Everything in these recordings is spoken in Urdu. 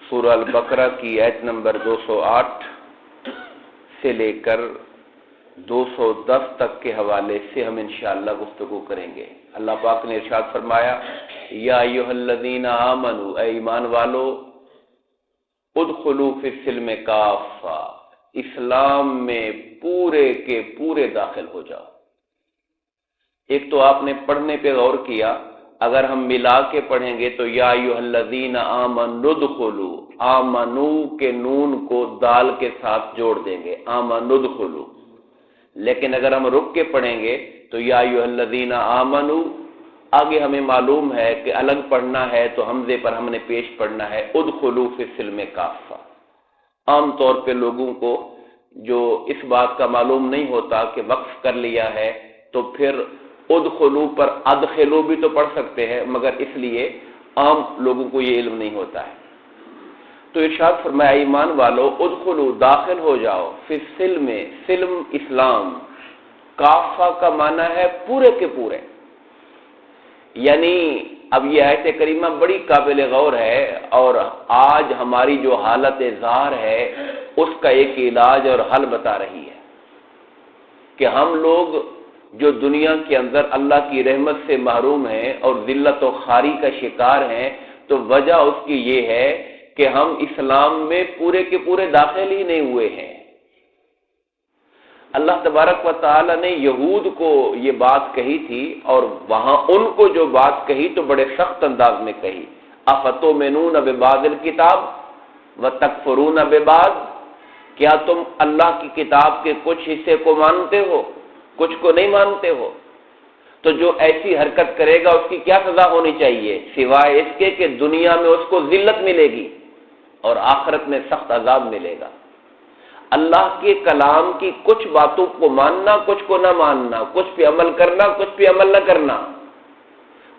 سورہ البقرہ کی آیت نمبر 208 سے لے کر 210 تک کے حوالے سے ہم انشاءاللہ گفتگو کریں گے۔ اللہ پاک نے ارشاد فرمایا، یا ایھا الذین آمنوا، اے ایمان والو، ادخلوا فی السلم کافہ، اسلام میں پورے کے پورے داخل ہو جاؤ۔ ایک تو آپ نے پڑھنے پہ غور کیا، اگر ہم ملا کے پڑھیں گے تو یا ایھا الذین آمنوا ادخلوا، آمنو کے نون کو دال کے ساتھ جوڑ دیں گے، آمنوا ادخلوا۔ لیکن اگر ہم رک کے پڑھیں گے تو یا ایھا الذین آمنوا، آگے ہمیں معلوم ہے کہ الگ پڑھنا ہے تو حمزے پر ہم نے پیش پڑھنا ہے ادخلوا فی السلم کافہ۔ عام طور پہ لوگوں کو جو اس بات کا معلوم نہیں ہوتا کہ وقف کر لیا ہے تو پھر ادخلوا پر ادخلوا بھی تو پڑھ سکتے ہیں، مگر اس لیے عام لوگوں کو یہ علم نہیں ہوتا ہے۔ تو ارشاد فرمایا، ایمان والو، ادخلوا، داخل ہو جاؤ، فی السلم، سلم اسلام، کافہ کا معنی ہے پورے کے پورے۔ یعنی اب یہ آیت کریمہ بڑی قابل غور ہے، اور آج ہماری جو حالت ظاہر ہے اس کا ایک علاج اور حل بتا رہی ہے کہ ہم لوگ جو دنیا کے اندر اللہ کی رحمت سے محروم ہیں اور ذلت و خواری کا شکار ہیں، تو وجہ اس کی یہ ہے کہ ہم اسلام میں پورے کے پورے داخل ہی نہیں ہوئے ہیں۔ اللہ تبارک و تعالی نے یہود کو یہ بات کہی تھی، اور وہاں ان کو جو بات کہی تو بڑے سخت انداز میں کہی، افتؤمنون ببعض الکتاب وتکفرون ببعض، کیا تم اللہ کی کتاب کے کچھ حصے کو مانتے ہو، کچھ کو نہیں مانتے ہو؟ تو جو ایسی حرکت کرے گا اس کی کیا سزا ہونی چاہیے، سوائے اس کے کہ دنیا میں اس کو ذلت ملے گی اور آخرت میں سخت عذاب ملے گا۔ اللہ کے کلام کی کچھ باتوں کو ماننا، کچھ کو نہ ماننا، کچھ پہ عمل کرنا، کچھ پہ عمل نہ کرنا،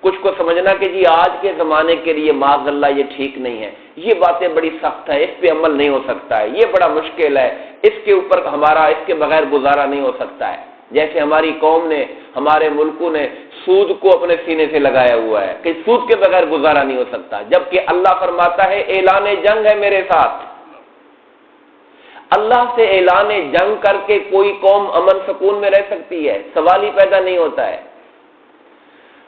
کچھ کو سمجھنا کہ جی آج کے زمانے کے لیے معاذ اللہ یہ ٹھیک نہیں ہے، یہ باتیں بڑی سخت ہیں، اس پہ عمل نہیں ہو سکتا ہے، یہ بڑا مشکل ہے، اس کے اوپر ہمارا اس کے بغیر گزارا نہیں ہو سکتا ہے۔ جیسے ہماری قوم نے، ہمارے ملکوں نے سود کو اپنے سینے سے لگایا ہوا ہے کہ سود کے بغیر گزارا نہیں ہو سکتا، جبکہ اللہ فرماتا ہے اعلان جنگ ہے میرے ساتھ۔ اللہ سے اعلان جنگ کر کے کوئی قوم امن سکون میں رہ سکتی ہے؟ سوال ہی پیدا نہیں ہوتا ہے۔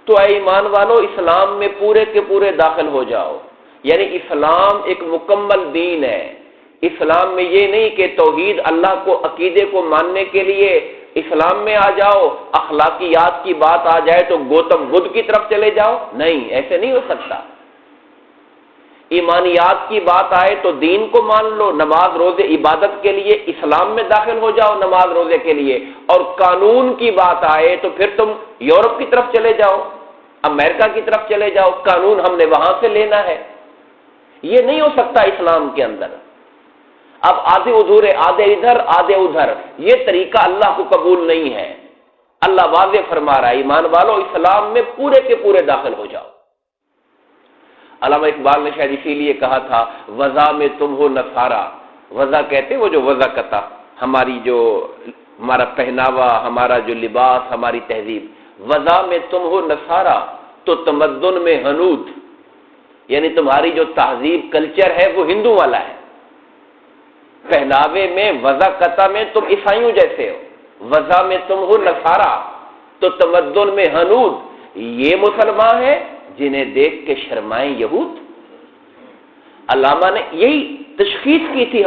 تو اے ایمان والو، اسلام میں پورے کے پورے داخل ہو جاؤ، یعنی اسلام ایک مکمل دین ہے۔ اسلام میں یہ نہیں کہ توحید اللہ کو، عقیدے کو ماننے کے لیے اسلام میں آ جاؤ، اخلاقیات کی بات آ جائے تو گوتم بدھ کی طرف چلے جاؤ، نہیں، ایسے نہیں ہو سکتا۔ ایمانیات کی بات آئے تو دین کو مان لو، نماز روزے عبادت کے لیے اسلام میں داخل ہو جاؤ نماز روزے کے لیے، اور قانون کی بات آئے تو پھر تم یورپ کی طرف چلے جاؤ، امریکہ کی طرف چلے جاؤ، قانون ہم نے وہاں سے لینا ہے۔ یہ نہیں ہو سکتا اسلام کے اندر۔ اب آدھے ادھورے، آدھے ادھر آدھے ادھر، یہ طریقہ اللہ کو قبول نہیں ہے۔ اللہ واضح فرما رہا ہے، ایمان والو، اسلام میں پورے کے پورے داخل ہو جاؤ۔ علامہ اقبال نے شاید اسی لیے کہا تھا، وضع میں تم ہو نصارا، وضع کہتے وہ جو وضع کتا، ہماری جو ہمارا پہناوا، ہمارا جو لباس، ہماری تہذیب، وضع میں تم ہو نصارا تو تمدن میں ہنود، یعنی تمہاری جو تہذیب کلچر ہے وہ ہندو والا ہے۔ پہناوے میں، وضع کتا میں تم عیسائیوں جیسے ہو، وضع میں تم ہو نصارا تو تمدن میں ہنود، یہ مسلمان ہیں جنہیں دیکھ کے شرمائیں یہود۔ علامہ نے یہی تشخیص کی تھی،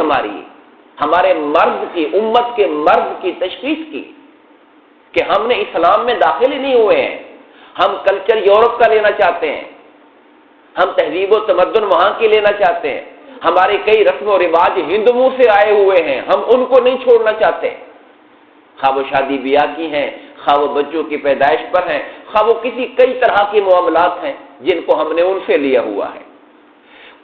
ہمارے مرد کی، امت کے مرد کی تشخیص کی کہ ہم نے اسلام میں داخل ہی نہیں ہوئے ہیں، ہم کلچر یورپ کا لینا چاہتے ہیں، ہم تہذیب و تمدن وہاں کی لینا چاہتے ہیں، ہمارے کئی رسم و رواج ہندوؤں سے آئے ہوئے ہیں، ہم ان کو نہیں چھوڑنا چاہتے، خواہ وہ شادی بیاہ کی ہیں، خواہ وہ بچوں کی پیدائش پر ہیں، خواہ وہ کسی کئی طرح کے معاملات ہیں جن کو ہم نے ان سے لیا ہوا ہے۔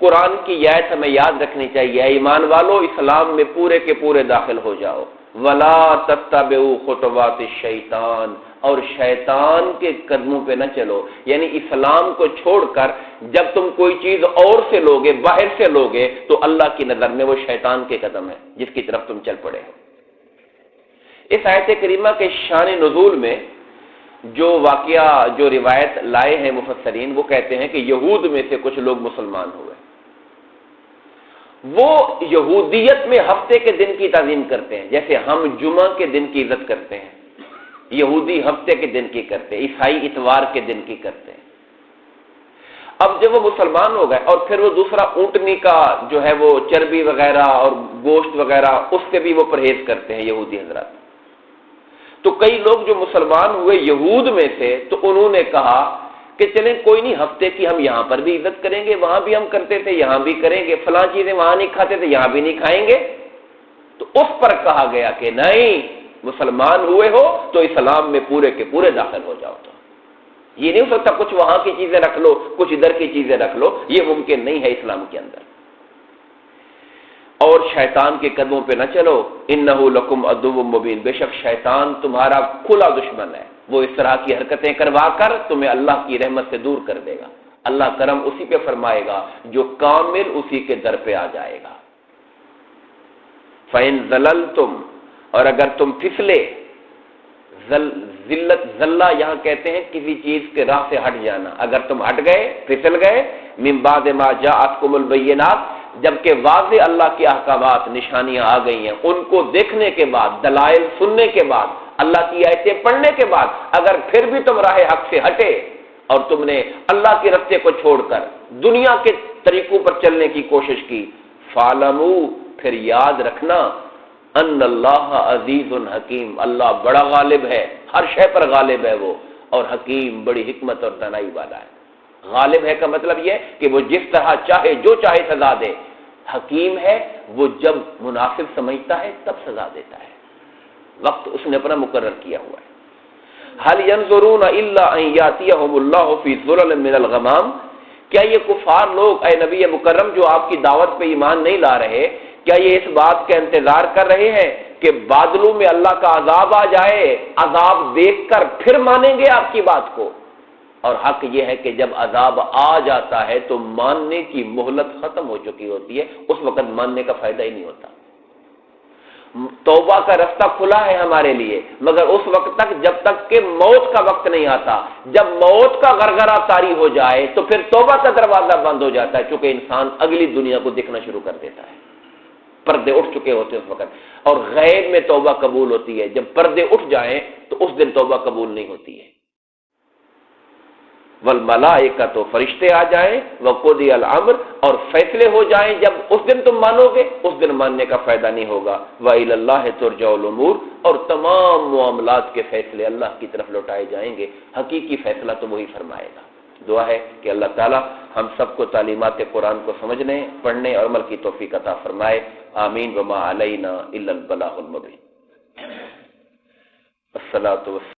قرآن کی آیت ہمیں یاد رکھنی چاہیے، ایمان والو، اسلام میں پورے کے پورے داخل ہو جاؤ۔ وَلَا تَتَّبِعُوا خُطُوَاتِ الشَّيْطَانِ، اور شیطان کے قدموں پہ نہ چلو، یعنی اسلام کو چھوڑ کر جب تم کوئی چیز اور سے لوگے، باہر سے لوگے، تو اللہ کی نظر میں وہ شیطان کے قدم ہے جس کی طرف تم چل پڑے ہو۔ اس آیت کریمہ کے شان نزول میں جو واقعہ، جو روایت لائے ہیں مفسرین، وہ کہتے ہیں کہ یہود میں سے کچھ لوگ مسلمان ہوئے۔ وہ یہودیت میں ہفتے کے دن کی تعظیم کرتے ہیں، جیسے ہم جمعہ کے دن کی عزت کرتے ہیں، یہودی ہفتے کے دن کی کرتے ہیں، عیسائی اتوار کے دن کی کرتے ہیں۔ اب جب وہ مسلمان ہو گئے اور پھر وہ دوسرا اونٹنی کا جو ہے وہ چربی وغیرہ اور گوشت وغیرہ اس سے بھی وہ پرہیز کرتے ہیں یہودی حضرات، تو کئی لوگ جو مسلمان ہوئے یہود میں سے، تو انہوں نے کہا کہ چلیں کوئی نہیں، ہفتے کی ہم یہاں پر بھی عزت کریں گے، وہاں بھی ہم کرتے تھے یہاں بھی کریں گے، فلاں چیزیں وہاں نہیں کھاتے تھے یہاں بھی نہیں کھائیں گے۔ تو اس پر کہا گیا کہ نہیں، مسلمان ہوئے ہو تو اسلام میں پورے کے پورے داخل ہو جاؤ۔ تو یہ نہیں ہو سکتا کچھ وہاں کی چیزیں رکھ لو کچھ ادھر کی چیزیں رکھ لو، یہ ممکن نہیں ہے اسلام کے اندر۔ اور شیطان کے قدموں پہ نہ چلو، انہ لکم عدو مبین، بے شک شیطان تمہارا کھلا دشمن ہے، وہ اس طرح کی حرکتیں کروا کر تمہیں اللہ کی رحمت سے دور کر دے گا۔ اللہ کرم اسی پہ فرمائے گا جو کامل اسی کے در پہ آ جائے گا۔ فَإِن ضَلَلْتُمْ، اور اگر تم پھسلے، ذلت ذلہ یہاں کہتے ہیں کسی چیز کے راہ سے ہٹ جانا، اگر تم ہٹ گئے پھسل گئے، من بعد ما جاءتکم البینات، جبکہ واضح اللہ کے احکامات نشانیاں آ گئی ہیں، ان کو دیکھنے کے بعد، دلائل سننے کے بعد، اللہ کی آیتیں پڑھنے کے بعد اگر پھر بھی تم راہ حق سے ہٹے اور تم نے اللہ کے رستے کو چھوڑ کر دنیا کے طریقوں پر چلنے کی کوشش کی، فَاعْلَمُوا، پھر یاد رکھنا، ان اللہ عزیز حکیم، اللہ بڑا غالب ہے، ہر شے پر غالب ہے وہ، اور حکیم بڑی حکمت اور دانائی والا ہے۔ غالب ہے کا مطلب یہ کہ وہ جس طرح چاہے جو چاہے سزا دے، حکیم ہے وہ جب مناسب سمجھتا ہے تب سزا دیتا ہے، وقت اس نے اپنا مقرر کیا ہوا ہے۔ هل ينظرون الا ان ياتيهم الله في ظلل من الغمام، کیا یہ کفار لوگ اے نبی مکرم جو آپ کی دعوت پہ ایمان نہیں لا رہے، کیا یہ اس بات کا انتظار کر رہے ہیں کہ بادلوں میں اللہ کا عذاب آ جائے، عذاب دیکھ کر پھر مانیں گے آپ کی بات کو؟ اور حق یہ ہے کہ جب عذاب آ جاتا ہے تو ماننے کی مہلت ختم ہو چکی ہوتی ہے، اس وقت ماننے کا فائدہ ہی نہیں ہوتا۔ توبہ کا رستہ کھلا ہے ہمارے لیے، مگر اس وقت تک جب تک کہ موت کا وقت نہیں آتا، جب موت کا غرغرہ طاری ہو جائے تو پھر توبہ کا دروازہ بند ہو جاتا ہے، چونکہ انسان اگلی دنیا کو دیکھنا شروع کر دیتا ہے، پردے اٹھ چکے ہوتے ہیں اس وقت، اور غیب میں توبہ قبول ہوتی ہے، جب پردے اٹھ جائیں تو اس دن توبہ قبول نہیں ہوتی ہے۔ والملائکہ، تو فرشتے آ جائیں، وقضی الامر، اور فیصلے ہو جائیں، جب اس دن تم مانو گے اس دن ماننے کا فائدہ نہیں ہوگا۔ وإلی اللہ ترجع الامور، اور تمام معاملات کے فیصلے اللہ کی طرف لوٹائے جائیں گے، حقیقی فیصلہ تو وہی فرمائے گا۔ دعا ہے کہ اللہ تعالی ہم سب کو تعلیمات قرآن کو سمجھنے، پڑھنے اور عمل کی توفیق عطا فرمائے، آمین۔ وما علینا الا البلاغ المبین۔ الصلاۃ